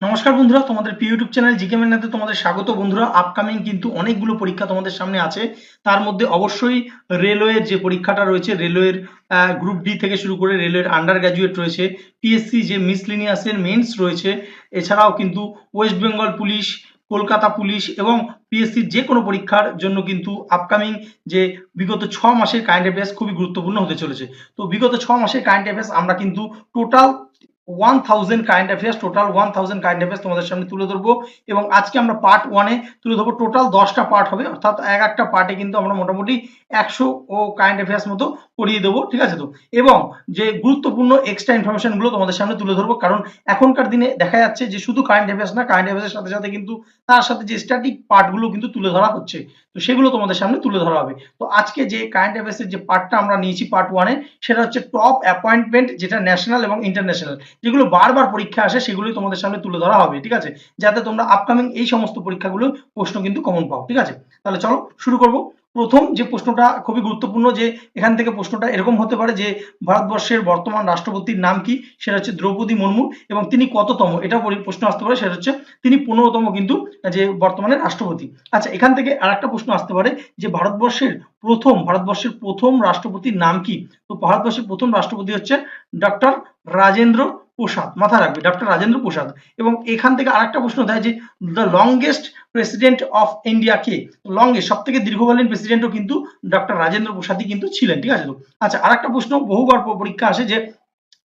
নমস্কার বন্ধুরা, তোমাদের প্রিয় ইউটিউব চ্যানেল জিকে ম্যাথে তোমাদের স্বাগত। বন্ধুরা, আপকামিং কিন্তু অনেকগুলো পরীক্ষা তোমাদের সামনে আছে। তার মধ্যে অবশ্যই রেলওয়ের যে পরীক্ষাটা রয়েছে, রেলওয়ের গ্রুপ ডি থেকে শুরু করে রেলওয়ের আন্ডার গ্র্যাজুয়েট রয়েছে, পিএসসি যে মিসলিনিয়াসের মেন্স রয়েছে, এছাড়াও কিন্তু West Bengal police, Kolkata police এবং পিএসসির যে কোনো পরীক্ষার জন্য কিন্তু আপকামিং যে বিগত 6 মাসের কারেন্ট অ্যাফেয়ার্স খুবই গুরুত্বপূর্ণ হতে চলেছে। তো বিগত 6 মাসের কারেন্ট অ্যাফেয়ার্স আমরা কিন্তু total 1000 current affairs current affairs তোমাদের সামনে তুলে ধরবো। এবং আজকে আমরা পার্ট ওয়ানে তুলে ধরবো। টোটাল 10টা পার্ট হবে, অর্থাৎ একটা পার্টে কিন্তু আমরা মোটামুটি 100 ও কারেন্ট অ্যাফেয়ার্স মতো করিয়ে দেবো, ঠিক আছে তো। এবং যে গুরুত্বপূর্ণ এক্সট্রা ইনফরমেশন গুলো তোমাদের সামনে তুলে ধরবো, কারণ এখনকার দিনে দেখা যাচ্ছে যে শুধু কারেন্ট অ্যাফেয়ার্স না, কারেন্ট অ্যাফেয়ার্সের সাথে সাথে কিন্তু তার সাথে যে স্ট্যাটিক পার্টগুলো কিন্তু তুলে ধরা হচ্ছে, তো সেগুলো তোমাদের সামনে তুলে ধরা হবে। তো আজকে যে কারেন্ট অ্যাফেয়ার্সের যে পার্টটা আমরা নিয়েছি পার্ট ওয়ানে, সেটা হচ্ছে টপ অ্যাপয়েন্টমেন্ট, যেটা ন্যাশনাল এবং ইন্টারন্যাশনাল, যেগুলো বারবার পরীক্ষা আসে, সেগুলোই তোমাদের সামনে তুলে ধরা হবে, ঠিক আছে, যাতে তোমরা আপকামিং এই সমস্ত পরীক্ষাগুলো প্রশ্ন কিন্তু কমন পাও, ঠিক আছে। তাহলে চলো শুরু করব। প্রথম যে প্রশ্নটা খুবই গুরুত্বপূর্ণ, যে এখান থেকে প্রশ্নটা এরকম হতে পারে যে ভারতবর্ষের বর্তমান রাষ্ট্রপতির নাম কি, সেটা হচ্ছে দ্রৌপদী মুর্মু, এবং তিনি কততম, এটা প্রশ্ন আসতে পারে, সেটা হচ্ছে তিনি 15তম কিন্তু যে বর্তমানে রাষ্ট্রপতি। আচ্ছা, এখান থেকে আরেকটা প্রশ্ন আসতে পারে যে ভারতবর্ষের প্রথম রাষ্ট্রপতির নাম কি। তো ভারতবর্ষের প্রথম রাষ্ট্রপতি হচ্ছে ডক্টর রাজেন্দ্র প্রসাদ, মাথায় রাখবে ডক্টর রাজেন্দ্র প্রসাদ। এবং এখান থেকে আরেকটা প্রশ্ন দেয় যে the longest president of India K. Longest, সব থেকে দীর্ঘকালীন প্রেসিডেন্টও কিন্তু ডক্টর রাজেন্দ্র প্রসাদই কিন্তু ছিলেন, ঠিক আছে তো। আচ্ছা, আরেকটা প্রশ্ন বহুবার পরীক্ষা আসে যে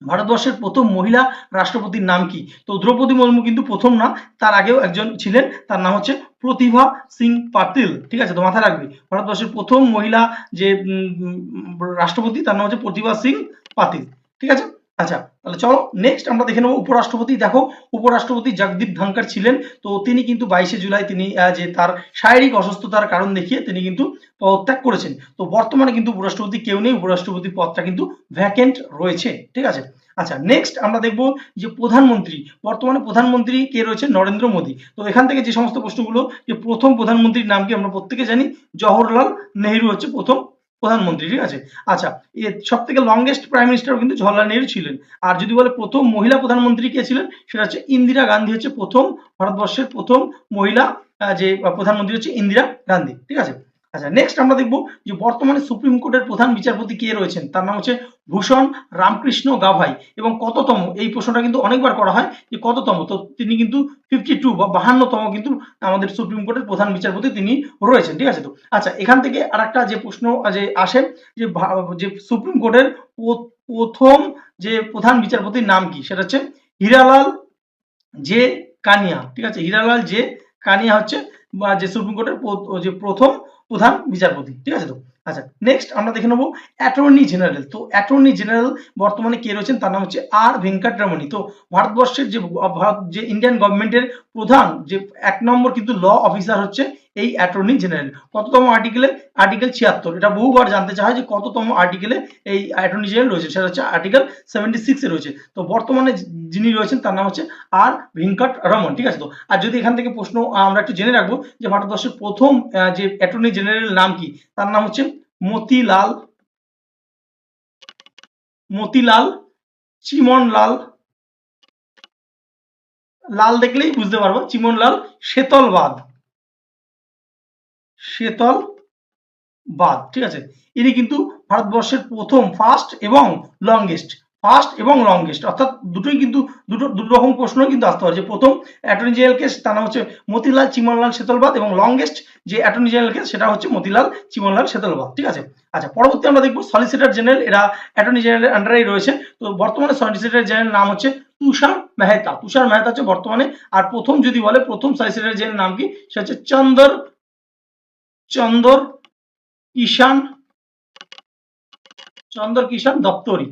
ভারতবর্ষের প্রথম মহিলা রাষ্ট্রপতির নাম কি। তো দ্রৌপদী মুর্মু কিন্তু প্রথম না, তার আগেও একজন ছিলেন, তার নাম হচ্ছে প্রতিভা সিং পাতিল, ঠিক আছে তো, মাথায় রাখবে ভারতবর্ষের প্রথম মহিলা যে রাষ্ট্রপতি, তার নাম হচ্ছে প্রতিভা সিং পাতিল, ঠিক আছে। আচ্ছা, তাহলে চলো নেক্সট আমরা দেখে নেবো উপরাষ্ট্রপতি। দেখো, উপরাষ্ট্রপতি জগদীপ ধনখড় ছিলেন। তো তিনি কিন্তু 22শে জুলাই তিনি যে তার শারীরিক অসুস্থতার কারণ দেখিয়ে তিনি কিন্তু পদত্যাগ করেছেন। তো বর্তমানে কিন্তু উপরাষ্ট্রপতি কেউ নেই, উপরাষ্ট্রপতি পদটা কিন্তু ভ্যাকেন্ট রয়েছে, ঠিক আছে। আচ্ছা, নেক্সট আমরা দেখবো যে প্রধানমন্ত্রী, বর্তমানে প্রধানমন্ত্রী কে রয়েছে, নরেন্দ্র মোদী। তো এখান থেকে যে সমস্ত প্রশ্নগুলো, যে প্রথম প্রধানমন্ত্রীর নাম কি, আমরা প্রত্যেকে জানি জওহরলাল নেহেরু হচ্ছে প্রথম প্রধানমন্ত্রী, ঠিক আছে। আচ্ছা, সব থেকে লংগেস্ট প্রাইম মিনিস্টার কিন্তু জওহরলাল নেহেরু ছিলেন। আর যদি বলে প্রথম মহিলা প্রধানমন্ত্রী কে ছিলেন, সেটা হচ্ছে ইন্দিরা গান্ধী, হচ্ছে প্রথম ভারতবর্ষের প্রথম মহিলা যে প্রধানমন্ত্রী হচ্ছে ইন্দিরা গান্ধী, ঠিক আছে। আচ্ছা, নেক্সট আমরা দেখবো যে বর্তমানে সুপ্রিম কোর্টের প্রধান বিচারপতি কে রয়েছেন, তার নাম হচ্ছে ভূষণ রামকৃষ্ণ গাভাই। এবং কততম, এই প্রশ্নটা কিন্তু অনেকবার করা হয় যে কততম, তো তিনি কিন্তু 52 বা 52তম কিন্তু আমাদের সুপ্রিম কোর্টের প্রধান বিচারপতি তিনি রয়েছেন, ঠিক আছে তো। আচ্ছা, এখান থেকে আর একটা যে প্রশ্ন যে আসে যে যে সুপ্রিম কোর্টের প্রথম যে প্রধান বিচারপতির নাম কি, সেটা হচ্ছে হীরালাল জে কানিয়া, ঠিক আছে। হীরালাল জে কানিয়া হচ্ছে বা যে সুপ্রিম কোর্টের যে প্রথম প্রধান বিচারপতি, ঠিক আছে তো। আচ্ছা, নেক্সট আমরা দেখে নেবো অ্যাটর্নি জেনারেল। তো অ্যাটর্নি জেনারেল বর্তমানে কে রয়েছেন, তার নাম হচ্ছে আর ভেঙ্কটরমণি। তো ভারতবর্ষের যে ইন্ডিয়ান গভর্নমেন্টের প্রধান যে 1 নম্বর কিন্তু ল অফিসার হচ্ছে এই অ্যাটর্নি জেনারেল। কততম আর্টিকেলে, আর্টিকেল 76। এটা বহুবার জানতে চাওয়া হয় যে কততম আর্টিকেলে এই অ্যাটর্নি জেনারেল রয়েছে, সেটা হচ্ছে আর্টিকেল 76 রয়েছে। তো বর্তমানে যিনি রয়েছেন তার নাম হচ্ছে আর ভেঙ্কট রমন, ঠিক আছে তো। আর যদি এখান থেকে প্রশ্ন আমরা একটু জেনে রাখবো যে ভারতবর্ষের প্রথম যে অ্যাটর্নি জেনারেল নাম কি, তার নাম হচ্ছে মতিলাল মতিলাল চিমনলাল, লাল দেখলেই বুঝতে পারবো, চিমনলাল শেতলবাদ, ঠিক আছে। ইনি কিন্তু ভারতবর্ষের প্রথম ফার্স্ট এবং লংগেস্ট, অর্থাৎ দুটোই কিন্তু দুটো রকম প্রশ্ন কিন্তু আসতে পারে। যে প্রথম অ্যাটর্নি জেনারেল কেস, তার নাম হচ্ছে মতিলাল চিমনলাল শেতলবাদ, এবং লংগেস্ট যে অ্যাটর্নি জেনারেল কেস, সেটা হচ্ছে মতিলাল চিমনলাল শেতলবাদ, ঠিক আছে। আচ্ছা, পরবর্তী আমরা দেখবো সলিসিটর জেনারেল। এরা অ্যাটর্নি জেনারেলের আন্ডারেই রয়েছে। তো বর্তমানে সলিসিটর জেনারেল নাম হচ্ছে তুষার মেহতা হচ্ছে বর্তমানে। আর প্রথম যদি বলে প্রথম সলিসিটর জেনারেল নাম কি, সেটা হচ্ছে চন্দর কিষান দপ্তরি,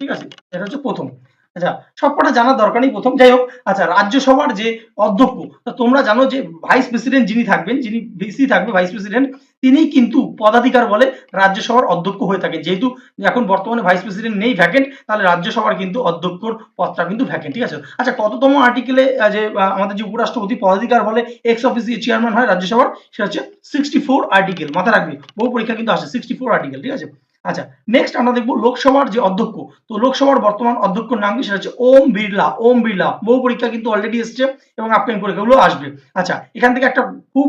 ঠিক আছে। এটা হচ্ছে প্রথম। আচ্ছা, সবকটা জানার দরকার নেই প্রথম, যাই হোক। আচ্ছা, রাজ্যসভার যে অধ্যক্ষ, তা তোমরা জানো যে ভাইস প্রেসিডেন্ট যিনি থাকবেন, যিনি ভিসি থাকবে ভাইস প্রেসিডেন্ট, তিনি কিন্তু পদাধিকার বলে রাজ্যসভার অধ্যক্ষ হয়ে থাকেন। যেহেতু এখন বর্তমানে ভাইস প্রেসিডেন্ট নেই, ভ্যাকেন্ট, তাহলে রাজ্যসভার কিন্তু অধ্যক্ষর পদটা কিন্তু ভ্যাকেন্ট, ঠিক আছে। আচ্ছা, কততম আর্টিকেলে যে আমাদের যে উপরাষ্ট্রপতি পদাধিকার বলে এক্স অফিসিও চেয়ারম্যান হয় রাজ্যসভার, সেটা হচ্ছে 64 আর্টিকেল, মাথা রাখবে, বহু পরীক্ষা কিন্তু আসে 64 আর্টিকেল, ঠিক আছে। আচ্ছা, নেক্সট আমরা দেখবো লোকসভার যে অধ্যক্ষ। তো লোকসভার বর্তমান অধ্যক্ষর নাম কি, সেটা হচ্ছে ওম বিড়লা। ওম বিড়লা, বহু পরীক্ষা কিন্তু অলরেডি এসছে এবং আপকামিং পরীক্ষাগুলো আসবে। আচ্ছা, এখান থেকে একটা খুব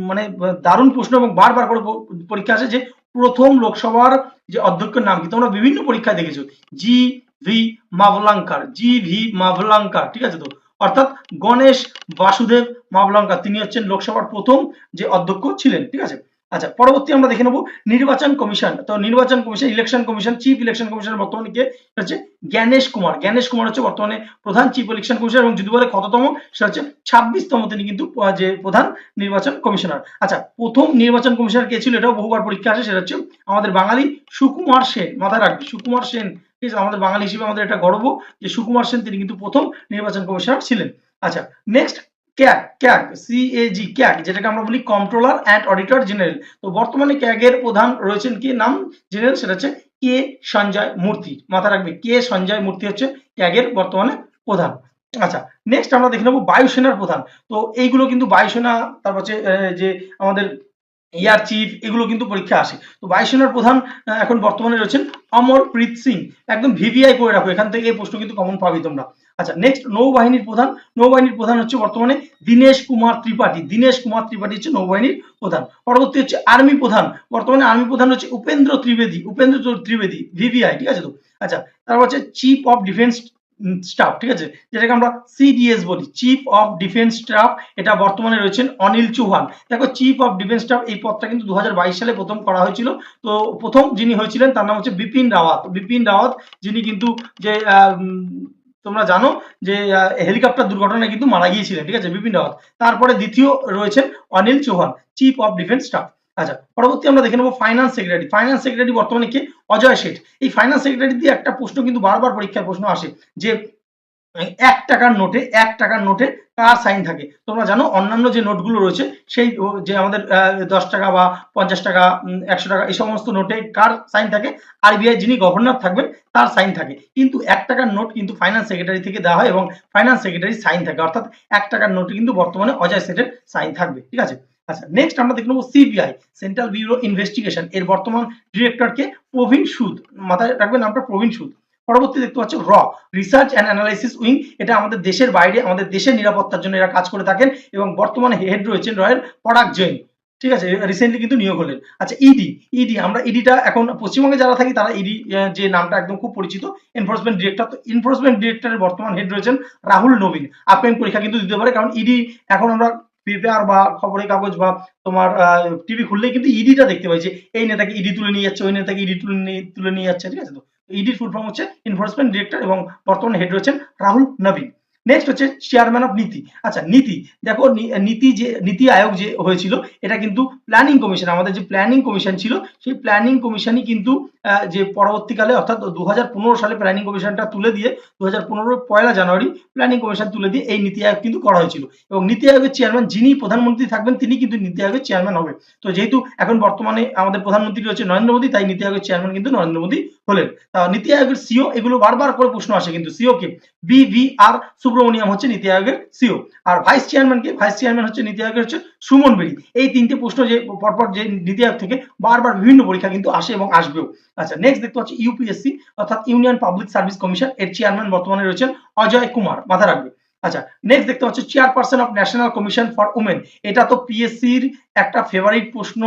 মানে দারুণ প্রশ্ন এবং বারবার করে পরীক্ষা আসে যে প্রথম লোকসভার যে অধ্যক্ষের নাম কি। তোমরা বিভিন্ন পরীক্ষায় দেখেছো জি ভি মাভলাঙ্কার, জি ভি মাভলাঙ্কার, ঠিক আছে। তো অর্থাৎ গণেশ বাসুদেব মাভলাঙ্কার, তিনি হচ্ছেন লোকসভার প্রথম যে অধ্যক্ষ ছিলেন, ঠিক আছে। আচ্ছা, পরবর্তী আমরা দেখে নেব নির্বাচন কমিশন। তো নির্বাচন commission, election commission, chief election কমিশনের বর্তমানে কে, হচ্ছে জ্ঞানেশ কুমার। জ্ঞানেশ কুমার হচ্ছে বর্তমানে প্রধান চিফ ইলেকশন কমিশনার এবং যদি বলে কততম, সেটা হচ্ছে 26তম তিনি কিন্তু যে প্রধান নির্বাচন কমিশনার। আচ্ছা, প্রথম নির্বাচন কমিশনার কে ছিল, এটাও বহুবার পরীক্ষা আসে, সেটা হচ্ছে আমাদের বাঙালি সুকুমার সেন। মাথায় রাখবে সুকুমার সেন, ঠিক আছে। আমাদের বাঙালি হিসেবে আমাদের এটা গর্ব যে সুকুমার সেন তিনি কিন্তু প্রথম নির্বাচন কমিশনার ছিলেন। আচ্ছা, next CAG, CAG CAG, CAG যেটাকে আমরা বলি কন্ট্রোলার অ্যান্ড অডিটর জেনারেল। তো বর্তমানে ক্যাগের প্রধান রয়েছেন কি নাম জেনারেল, সেটা হচ্ছে কে সঞ্জয় মূর্তি। মাথায় রাখবে কে সঞ্জয় মূর্তি হচ্ছে ক্যাগের বর্তমানে প্রধান। আচ্ছা, নেক্সট আমরা দেখে নেবো বায়ুসেনার প্রধান। তো এইগুলো কিন্তু বায়ুসেনা, তারপর হচ্ছে যে আমাদের এয়ার চিফ, এগুলো কিন্তু পরীক্ষা আসে। তো বায়ুসেনার প্রধান এখন বর্তমানে রয়েছেন অমরপ্রীত সিং। একদম ভিভিআই করে রাখো, এখান থেকে এই প্রশ্ন কিন্তু কমন পাবি তোমরা। আচ্ছা, নেক্সট নৌবাহিনীর প্রধান। নৌবাহিনীর প্রধান হচ্ছে বর্তমানে দীনেশ কুমার ত্রিপাঠী। দীনেশ কুমার ত্রিপাঠী হচ্ছে নৌবাহিনীর প্রধান। পরবর্তী হচ্ছে আর্মি প্রধান। বর্তমানে আর্মি প্রধান হচ্ছে উপেন্দ্র ত্রিবেদী। উপেন্দ্র ত্রিবেদী, ভিভিআই, ঠিক আছে। তো আচ্ছা, তারপর হচ্ছে চিফ অফ ডিফেন্স স্টাফ, ঠিক আছে, যেটাকে আমরা সিডিএস বলি, চিফ অফ ডিফেন্স স্টাফ। এটা বর্তমানে রয়েছেন অনিল চৌহান। দেখো, চিফ অফ ডিফেন্স স্টাফ এই পদটা কিন্তু 2022 সালে প্রথম করা হয়েছিল। তো প্রথম যিনি হয়েছিলেন তার নাম হচ্ছে বিপিন রাওয়াত। বিপিন রাওয়াত, যিনি কিন্তু যে তোমরা জানো যে হেলিকপ্টার দুর্ঘটনায় কিন্তু মারা গিয়েছিলেন, ঠিক আছে, বিপিন রাওয়াত। তারপরে দ্বিতীয় রয়েছেন Anil Chauhan, chief of defence staff. আচ্ছা, পরবর্তী আমরা দেখে নেবো ফাইন্যান্স সেক্রেটারি। ফাইন্যান্স সেক্রেটারি বর্তমানে কে, অজয় শেঠ। এই ফাইন্যান্স সেক্রেটারি দিয়ে একটা প্রশ্ন কিন্তু বারবার পরীক্ষায় প্রশ্ন আসে যে 1 টাকার নোটে কার সাইন থাকে। তোমরা জানো অন্যান্য যে নোটগুলো রয়েছে সেই যে আমাদের 10 টাকা বা 50 টাকা, 100 টাকা, এই সমস্ত নোটে কার সাইন থাকে, আরবিআই যিনি গভর্নর থাকবেন তার সাইন থাকে। কিন্তু 1 টাকার নোট কিন্তু ফাইন্যান্স সেক্রেটারি থেকে দেওয়া হয় এবং ফাইন্যান্স সেক্রেটারি সাইন থাকে। অর্থাৎ 1 টাকার নোটে কিন্তু বর্তমানে অজয় শেঠের সাইন থাকবে, ঠিক আছে। আচ্ছা, নেক্সট আমরা দেখে নেবো সিবিআই, সেন্ট্রাল ব্যুরো ইনভেস্টিগেশন। এর বর্তমান ডিরেক্টরকে প্রবীণ সুদ। মাথায় রাখবে নামটা, প্রবীণ সুদ। পরবর্তী দেখতে পাচ্ছ র, রিসার্চ অ্যান্ড অ্যানালাইসিস উইং। এটা আমাদের দেশের বাইরে, আমাদের দেশের নিরাপত্তার জন্য এরা কাজ করে থাকেন এবং বর্তমানে হেড রয়েছেন রয়েল পরাগ জৈন, ঠিক আছে, রিসেন্টলি কিন্তু নিয়োগ হলেন। আচ্ছা, ইডি, ইডি আমরা ইডিটা এখন পশ্চিমবঙ্গে যারা থাকি তারা ইডি যে নামটা একদম খুব পরিচিত, এনফোর্সমেন্ট ডিরেক্টর। তো এনফোর্সমেন্ট ডিরেক্টরের বর্তমান হেড রয়েছেন রাহুল নবীন। আপকামিং পরীক্ষা কিন্তু দিতে পারে, কারণ ইডি এখন আমরা পেপার বা খবরের কাগজ বা তোমার টিভি খুললেই কিন্তু ইডিটা দেখতে পাই যে এই নেতাকে ইডি তুলে নিয়ে যাচ্ছে, ওই নেতাকে ইডি তুলে নিয়ে যাচ্ছে, ঠিক আছে। তো ইডির ফুল ফর্ম হচ্ছে এনফোর্সমেন্ট ডিরেক্টর এবং বর্তমানে হেড রয়েছেন রাহুল নবীন। নেক্সট হচ্ছে চেয়ারম্যান অফ নীতি। আচ্ছা, নীতি, দেখো নীতি যে নীতি আয়োগ যে হয়েছিল, এটা কিন্তু প্ল্যানিং কমিশন, আমাদের যে প্ল্যানিং কমিশন ছিল সেই প্ল্যানিং কমিশনই কিন্তু যে পরবর্তীকালে অর্থাৎ 2015 সালে প্ল্যানিং কমিশনটা তুলে দিয়ে 2015 পয়লা জানুয়ারি প্ল্যানিং কমিশন তুলে দিয়ে এই নীতি আয়োগ কিন্তু করা হয়েছিল এবং নীতি আয়োগের চেয়ারম্যান যিনি প্রধানমন্ত্রী থাকবেন তিনি কিন্তু নীতি আয়োগের চেয়ারম্যান হবে। তো যেহেতু এখন বর্তমানে আমাদের প্রধানমন্ত্রী রয়েছে নরেন্দ্র মোদী, তাই নীতি আয়োগের চেয়ারম্যান কিন্তু নরেন্দ্র মোদী হলেন। নীতি আয়োগের সিও, এগুলো বারবার করে প্রশ্ন আসে কিন্তু সিও কে, বিভিআর সুব্রমণিয়াম হচ্ছে নীতি আয়োগের সিও। আর ভাইস চেয়ারম্যান কে, ভাইস চেয়ারম্যান হচ্ছে নীতি আয়োগের হচ্ছে সুমন বেরি। এই তিনটে প্রশ্ন যে পরপর যে নীতি আয়োগ থেকে বারবার বিভিন্ন পরীক্ষা কিন্তু আসে এবং আসবেও। আচ্ছা, নেক্সট দেখতে পাচ্ছি ইউপিএসসি অর্থাৎ ইউনিয়ন পাবলিক সার্ভিস কমিশন। এর চেয়ারম্যান বর্তমানে রয়েছেন অজয় কুমার, মাথা রাখবে। আচ্ছা, নেক্সট দেখতে পাচ্ছি chairperson of national commission for women. এটা তো পিএসসির একটা ফেভারিট প্রশ্ন,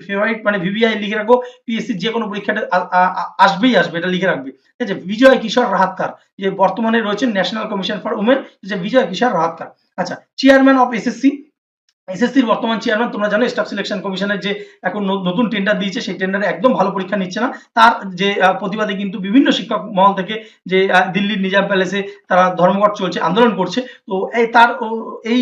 ফেভারিট মানে ভিভিআই লিখে রাখো, পিএসসির যে কোনো পরীক্ষাটা আসবেই আসবে, এটা লিখে রাখবে, ঠিক আছে। বিজয় কিশোর রাহাতকার, যে বর্তমানে রয়েছেন ন্যাশনাল কমিশন ফর উমেন, যে বিজয় কিশোর রাহাতকার। আচ্ছা, চেয়ারম্যান অফ এসএসসি। এসএসসির বর্তমান চেয়ারম্যান তোমরা জানো স্টাফ সিলেকশন কমিশনের যে এখন নতুন টেন্ডার দিয়েছে সেই টেন্ডারে একদম ভালো পরীক্ষা নিচ্ছে না, তার যে প্রতিবাদে কিন্তু বিভিন্ন শিক্ষক মহল থেকে যে দিল্লির নিজাম প্যালেসে তারা ধর্মঘট চলছে, আন্দোলন করছে। তো এই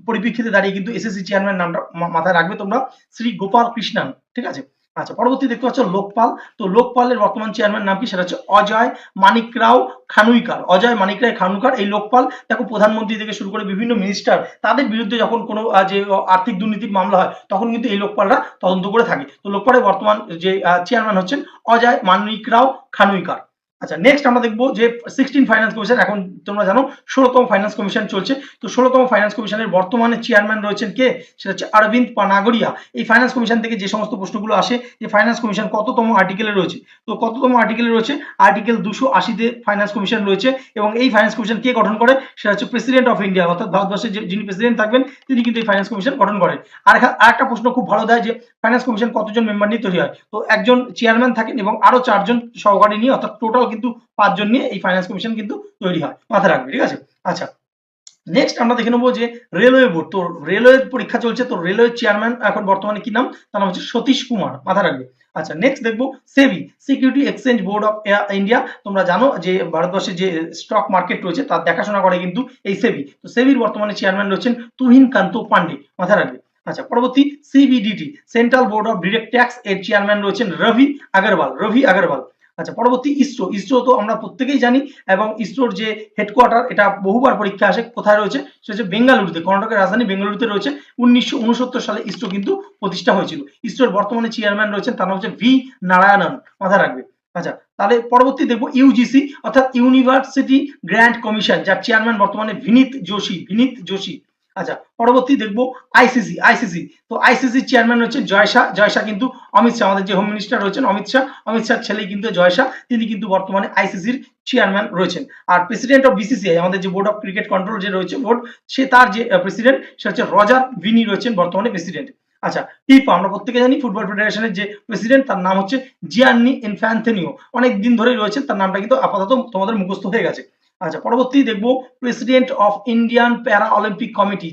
পরিপ্রেক্ষিতে দাঁড়িয়ে কিন্তু এসএসসি চেয়ারম্যান নামটা মাথায় রাখবে তোমরা, শ্রী গোপাল কৃষ্ণন, ঠিক আছে। আচ্ছা, পরবর্তী দেখতে পাচ্ছ লোকপাল। তো লোকপালের বর্তমান চেয়ারম্যান নাম কি, সেটা হচ্ছে অজয় মানিকরাও খানুইকার। অজয় মানিকরাও খানুইকার। এই লোকপাল, দেখো প্রধানমন্ত্রী থেকে শুরু করে বিভিন্ন মিনিস্টার, তাদের বিরুদ্ধে যখন কোনো যে আর্থিক দুর্নীতির মামলা হয় তখন কিন্তু এই লোকপালরা তদন্ত করে থাকে। তো লোকপালের বর্তমান যে চেয়ারম্যান হচ্ছেন অজয় মানিকরাও খানুইকার। আচ্ছা, নেক্সট আমরা দেখবো যে 16 ফাইন্যান্স কমিশন, এখন তোমরা জানো 16তম ফাইন্যান্স কমিশন চলছে। তো 16তম ফাইন্যান্স কমিশনের বর্তমানে চেয়ারম্যান রয়েছেন কে, সেটা হচ্ছে অরবিন্দ পানাগড়িয়া। এই ফাইন্যান্স কমিশন থেকে যে সমস্ত প্রশ্নগুলো আসে, যে ফাইন্যান্স কমিশন কততম আর্টিকেলে রয়েছে, তো কততম আর্টিকেলে রয়েছে, আর্টিকেল 280-তে ফাইন্যান্স কমিশন রয়েছে। এবং এই ফাইন্যান্স কমিশন কে গঠন করে, সেটা হচ্ছে প্রেসিডেন্ট অফ ইন্ডিয়া, অর্থাৎ ভারতবর্ষের যিনি প্রেসিডেন্ট থাকবেন তিনি কিন্তু এই ফাইন্যান্স কমিশন গঠন করেন। একটা প্রশ্ন খুব ভালো দেয় যে ফাইন্যান্স কমিশন কতজন মেম্বার নিয়ে তৈরি হয়, তো একজন চেয়ারম্যান থাকেন এবং আরো 4জন সহকারী নিয়ে, অর্থাৎ টোটাল কিন্তু 5জন নিয়ে এই ফাইন্যান্স কমিশন কিন্তু তৈরি হয়, মাথায় রাখবে, ঠিক আছে। আচ্ছা, নেক্সট আমরা দেখে নেবো যে রেলওয়ে বোর্ড, তো রেলওয়ের পরীক্ষা চলছে, তো রেলওয়ে চেয়ারম্যান এখন বর্তমানে কি নাম, তার নাম হচ্ছে সতীশ কুমার, মাথায় রাখবে। আচ্ছা, নেক্সট দেখবো SEBI, security exchange board of India. তোমরা জানো যে ভারতবর্ষের যে স্টক মার্কেট রয়েছে তার দেখাশোনা করে কিন্তু এই সেবি। তো সেবির বর্তমানে চেয়ারম্যান রয়েছেন তুহিন কান্ত পান্ডে, মাথায় রাখবে। আচ্ছা, পরবর্তী সিবিডিটি, central board of direct tax, এর চেয়ারম্যান রয়েছেন রবি আগরওয়াল। আচ্ছা, পরবর্তী ইসরো তো আমরা প্রত্যেকেই জানি, এবং ইসরোর যে হেডকোয়ার্টার, এটা বহুবার পরীক্ষা আসে, কোথায় রয়েছে, সেটা হচ্ছে বেঙ্গালুরুতে, কর্ণাটকের রাজধানী বেঙ্গালুরুতে রয়েছে। 1969 সালে ইসরো কিন্তু প্রতিষ্ঠা হয়েছিল। ইসরোর বর্তমানে চেয়ারম্যান রয়েছেন, তার নাম হচ্ছে ভি নারায়ণন, মাথায় রাখবে। আচ্ছা, তাহলে পরবর্তী দেখবো ইউজিসি, অর্থাৎ ইউনিভার্সিটি গ্র্যান্ট কমিশন, যার চেয়ারম্যান বর্তমানে ভিনিত যোশী। আচ্ছা, পরবর্তী দেখবো আইসিসি। তো আইসিসি চেয়ারম্যান হচ্ছে জয়শা কিন্তু অমিত শাহ, আমাদের যে হোম মিনিস্টার রয়েছেন অমিত শাহ ছেলে কিন্তু জয়শা, তিনি কিন্তু বর্তমানে আইসিসির চেয়ারম্যান রয়েছেন। আর প্রেসিডেন্ট অফ বিসিসিআই, আমাদের যে বোর্ড অফ ক্রিকেট কন্ট্রোল যে রয়েছে বোর্ড, সে তার যে প্রেসিডেন্ট, সে হচ্ছে রজার ভিনি রয়েছেন বর্তমানে প্রেসিডেন্ট। আচ্ছা, ফিফা আমরা প্রত্যেকে জানি, ফুটবল ফেডারেশনের যে প্রেসিডেন্ট তার নাম হচ্ছে জিয়ান্নি ইনফ্যান্তিনো, অনেক দিন ধরেই রয়েছেন, তার নামটা কিন্তু আপাতত তোমাদের মুখস্থ হয়ে গেছে। আচ্ছা, পরবর্তী দেখবো প্রেসিডেন্ট অফ ইন্ডিয়ান প্যারা অলিম্পিক কমিটি,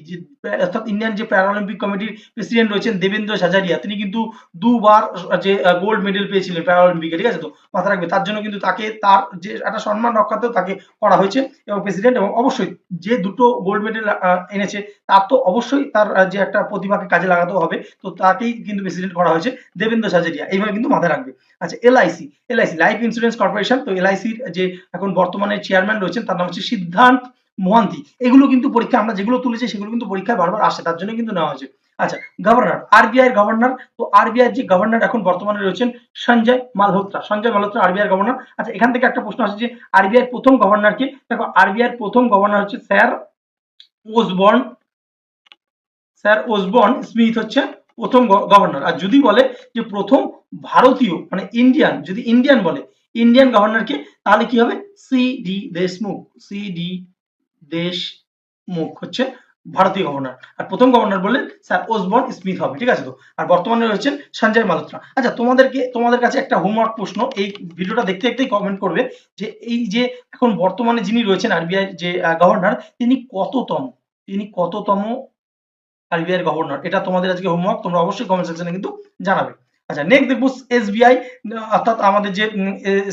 অর্থাৎ ইন্ডিয়ান যে প্যারা অলিম্পিক কমিটির প্রেসিডেন্ট রয়েছেন দেবেন্দ্র ঝাঝারিয়া, তিনি কিন্তু দুবার যে গোল্ড মেডেল পেয়েছিলেন প্যারা অলিম্পিকে, ঠিক আছে। তো মাথায় রাখবে, তার জন্য কিন্তু তার যে একটা সম্মান রক্ষাতেও তাকে করা হয়েছে এবং প্রেসিডেন্ট, এবং অবশ্যই যে দুটো গোল্ড মেডেল এনেছে তার তো অবশ্যই তার যে একটা প্রতিভাকে কাজে লাগাতে হবে, তো তাকেই কিন্তু প্রেসিডেন্ট করা হয়েছে দেবেন্দ্র ঝাঝারিয়া, এইভাবে কিন্তু মাথায় রাখবে। আচ্ছা, এলআইসি লাইফ ইন্স্যুরেন্স কর্পোরেশন, তো এলআইসির যে এখন বর্তমানে চেয়ারম্যান রয়েছেন তার নাম হচ্ছে সিদ্ধান্ত মোহান্তি। এগুলো কিন্তু পরীক্ষা আমরা যেগুলো তুলেছি সেগুলো কিন্তু পরীক্ষায় বারবার আসে, তার জন্য কিন্তু নেওয়া হয়েছে। আচ্ছা, গভর্নর, আরবিআই এর গভর্নর, তো আরবিআই যে গভর্নর এখন বর্তমানে রয়েছেন সঞ্জয় মালহোত্রা আরবিআই এর গভর্নর। আচ্ছা, এখান থেকে একটা প্রশ্ন আসে যে আরবিআই প্রথম গভর্নর কে, দেখো আরবিআই এর প্রথম গভর্নর হচ্ছে স্যার ওসবর্ন স্মিথ হচ্ছে প্রথম গভর্নর। আর যদি বলে যে প্রথম ভারতীয় মানে ইন্ডিয়ান, যদি ইন্ডিয়ান বলে ইন্ডিয়ান গভর্নরকে, তাহলে কি হবে, সি ডি দেশমুখ হচ্ছে ভারতীয় গভর্নর। আর প্রথম গভর্নর বললে স্যার ওসবর্ন স্মিথ হবে, ঠিক আছে। তো আর বর্তমানে রয়েছেন সঞ্জয় মালহোত্রা। আচ্ছা, তোমাদের কাছে একটা হোমওয়ার্ক প্রশ্ন, এই ভিডিওটা দেখতে দেখতেই কমেন্ট করবে যে এই যে এখন বর্তমানে যিনি রয়েছেন আরবিআই যে গভর্নর, তিনি কততম আরবিআই এর গভর্নর, এটা তোমাদের আজকে হোমওয়ার্ক, তোমরা অবশ্যই কমেন্ট সেকশনে কিন্তু জানাবে। আচ্ছা, নেক্সট দেখবো এসবিআই, অর্থাৎ আমাদের যে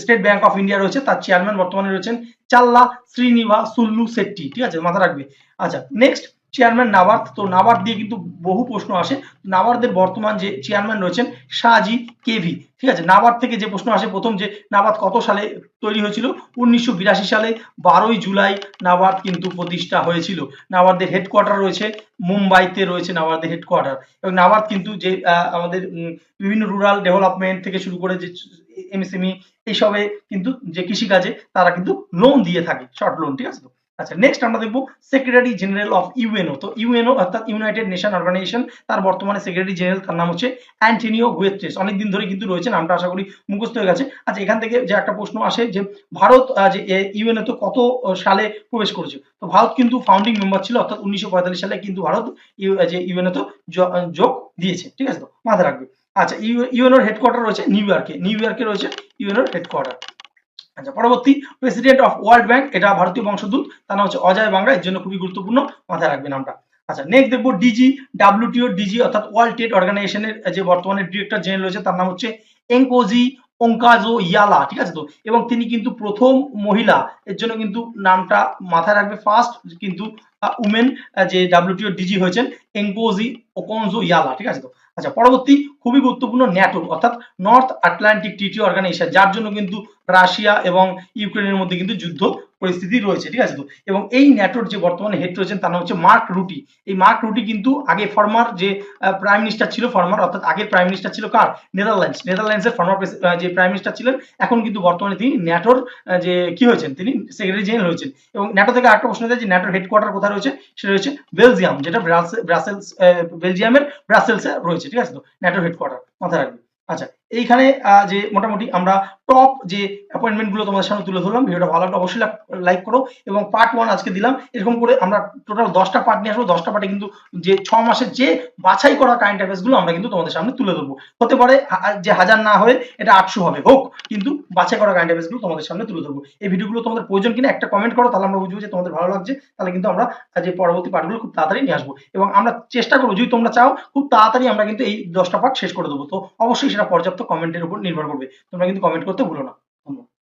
স্টেট ব্যাংক অফ ইন্ডিয়া রয়েছে, তার চেয়ারম্যান বর্তমানে রয়েছেন চাল্লা শ্রীনিবাসুলু শেট্টি, ঠিক আছে, মাথা রাখবে। আচ্ছা, নেক্সট চেয়ারম্যান নাবার্ড, তো নাবার্ড দিয়ে কিন্তু বহু প্রশ্ন আসে। নাবার্ডের বর্তমান যে চেয়ারম্যান রয়েছেন শাহজি কেভি, ঠিক আছে। নাবার্ড থেকে যে প্রশ্ন আসে, প্রথম যে নাবার্ড কত সালে তৈরি হয়েছিল, 1982 সালে 12ই জুলাই নাবার্ড কিন্তু প্রতিষ্ঠা হয়েছিল। নাবার্ডের হেডকোয়ার্টার রয়েছে মুম্বাইতে, রয়েছে নাবার্ডের হেডকোয়ার্টার। এবং নাবার্ড কিন্তু যে আমাদের বিভিন্ন রুরাল ডেভেলপমেন্ট থেকে শুরু করে যে এমএসএমই এইসবে কিন্তু যে কৃষিকাজে তারা কিন্তু লোন দিয়ে থাকে, শর্ট লোন, ঠিক আছে। তো আচ্ছা, নেক্সট আমরা দেখবো সেক্রেটারি জেনারেল অফ ইউএনও, তো ইউএনও অর্থাৎ ইউনাইটেড নেশন অর্গানাইজেশন, তার বর্তমানে সেক্রেটারি জেনারেল তার নাম হচ্ছে অ্যান্টনিও গুতেরেস, অনেকদিন ধরে কিন্তু রয়েছে, নামটা আশা করি মুখস্থ হয়ে গেছে। আচ্ছা, এখান থেকে যে একটা প্রশ্ন আসে যে ভারত যে ইউএনও তো কত সালে প্রবেশ করেছে, তো ভারত কিন্তু ফাউন্ডিং মেম্বার ছিল, অর্থাৎ 1945 সালে কিন্তু ভারত যে ইউএনও তো যোগ দিয়েছে, ঠিক আছে। তো মাথায় রাখবে। আচ্ছা, ইউএনওর হেডকোয়ার্টার রয়েছে নিউ ইয়র্কে রয়েছে ইউএনওর হেডকোয়ার্টার। আচ্ছা, পরবর্তী প্রেসিডেন্ট অফ ওয়ার্ল্ড ব্যাংক, এটা ভারতীয় বংশোদ্ভূত, তার নাম হচ্ছে অজয় বাঙ্গা, এর জন্য খুবই গুরুত্বপূর্ণ, মাথায় রাখবে নামটা। আচ্ছা, নেক্সট দেখবো ডাব্লিউটিও অর্থাৎ ওয়ার্ল্ড ট্রেড অর্গানাইজেশনের যে বর্তমানে ডিরেক্টর জেনারেল রয়েছে, তার নাম হচ্ছে এঙ্কোজি ওঙ্কাজো ইয়ালা, ঠিক আছে। তো এবং তিনি কিন্তু প্রথম মহিলা, এর জন্য কিন্তু নামটা মাথায় রাখবে, ফার্স্ট কিন্তু উমেন যে ডাব্লিউটিও ডিজি হয়েছেন এঙ্কোজি ওকনজো ইয়ালা, ঠিক আছে। তো আচ্ছা, পরবর্তী খুবই গুরুত্বপূর্ণ ন্যাটো, অর্থাৎ নর্থ আটলান্টিক ট্রিটি অর্গানাইজেশন, যার জন্য কিন্তু রাশিয়া এবং ইউক্রেনের মধ্যে কিন্তু যুদ্ধ পরিস্থিতি রয়েছে, ঠিক আছে? তো এবং এই ন্যাটোর যে বর্তমানে হেড রয়েছেন তার নাম হচ্ছে মার্ক রুটি। এই মার্ক রুটি কিন্তু আগে ফর্মার যে প্রাইম মিনিস্টার ছিল, ফর্মার অর্থাৎ আগের প্রাইম মিনিস্টার ছিল কার, নেদারল্যান্ডসের ফর্মার যে প্রাইম মিনিস্টার ছিলেন, এখন কিন্তু বর্তমানে তিনি ন্যাটোর যে কি হয়েছেন, তিনি সেক্রেটারি জেনারেল হয়েছেন। এবং ন্যাটো থেকে আরেকটা প্রশ্ন যায় যে ন্যাটোর হেডকোয়ার্টার কোথায় রয়েছে, সেটা রয়েছে বেলজিয়াম, যেটা ব্রাসেলস, বেলজিয়ামের ব্রাসেলসে রয়েছে, ঠিক আছে? তো ন্যাটোর হেডকোয়ার্টার মাথায় রাখবে। আচ্ছা, এইখানে যে মোটামুটি আমরা টপ যে অ্যাপয়েন্টমেন্ট গুলো তোমাদের সামনে তুলে ধরলাম। ভিডিওটা ভালো লাগলে অবশ্যই লাইক করো, এবং পার্ট 1 আজকে দিলাম। এরকম করে আমরা টোটাল 10টা পার্ট নিয়ে আসবো। 10টা পার্টে কিন্তু যে 6 মাসের যে বাছাই করা কারেন্ট অ্যাফেয়ার্স গুলো আমরা কিন্তু তোমাদের সামনে তুলে ধরবো। হতে পারে যে 1000 না হয়ে এটা 800 হবে, হোক, কিন্তু বাছাই করা কারেন্ট অ্যাফেয়ার্স গুলো তোমাদের সামনে তুলে ধরবো। এই ভিডিওগুলো তোমাদের প্রয়োজন কিনা একটা কমেন্ট করো, তাহলে আমরা বুঝবো যে তোমাদের ভালো লাগছে। তাহলে কিন্তু আমরা যে পরবর্তী পার্টগুলো খুব তাড়াতাড়ি নিয়ে আসবো, এবং আমরা চেষ্টা করবো যদি তোমরা চাও খুব তাড়াতাড়ি আমরা কিন্তু এই 10টা পার্ট শেষ করে দেবো। তো অবশ্যই সেটা পর্যাপ্ত কমেন্টের উপর নির্ভর করবে। তোমরা কিন্তু কমেন্ট করতে ভুলো না। ধন্যবাদ।